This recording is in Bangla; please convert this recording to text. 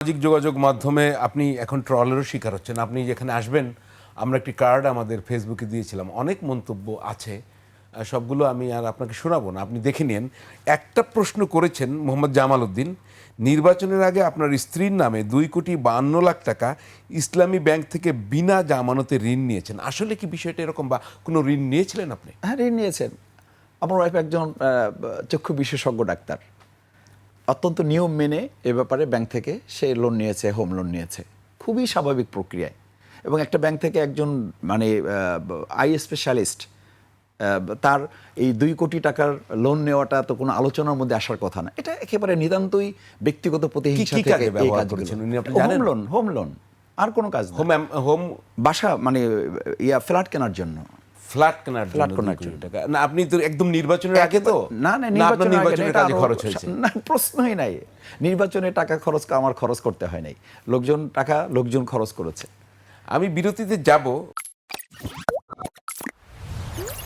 সামাজিক যোগাযোগ মাধ্যমে আপনি এখন ট্রলেরও শিকার হচ্ছেন। আপনি যেখানে আসবেন, আমরা একটি কার্ড আমাদের ফেসবুকে দিয়েছিলাম, অনেক মন্তব্য আছে, সবগুলো আমি আর আপনাকে শোনাবো না, আপনি দেখে নিন। একটা প্রশ্ন করেছেন মোহাম্মদ জামাল উদ্দিন, নির্বাচনের আগে আপনার স্ত্রীর নামে 2,52,00,000 টাকা ইসলামী ব্যাংক থেকে বিনা জামানতে ঋণ নিয়েছেন। আসলে কি বিষয়টা এরকম, বা কোনো ঋণ নিয়েছিলেন আপনি? হ্যাঁ, ঋণ নিয়েছেন। আমার ওয়াইফ একজন চক্ষু বিশেষজ্ঞ ডাক্তার। অত্যন্ত নিয়ম মেনে এ ব্যাপারে ব্যাংক থেকে সে লোন নিয়েছে, হোম লোন নিয়েছে, খুবই স্বাভাবিক প্রক্রিয়ায়। এবং একটা ব্যাংক থেকে একজন মানে আই স্পেশালিস্ট তার এই 2 কোটি টাকার লোন নেওয়াটা তো কোনো আলোচনার মধ্যে আসার কথা না। এটা একেবারে নিতান্তই ব্যক্তিগত প্রতিহিংসা কি থেকে কাজে এই ব্যবহার কাজগুলো। করেছেন উনি, আপনি জানেন? হোম লোন আর কোনো কাজ না। হোম বাসা মানে ফ্ল্যাট কেনার জন্য। ফ্ল্যাট কেনার জন্য 2 কোটি টাকা। না, আপনি তো একদম নির্বাচনের আগে তো না, আপনার নির্বাচনের কাজে খরচ হয়েছে? না, প্রশ্নই নাই। নির্বাচনে টাকা খরচ আমার খরচ করতে হয় নাই। লোকজন খরচ করেছে। আমি বিরতিতে যাব।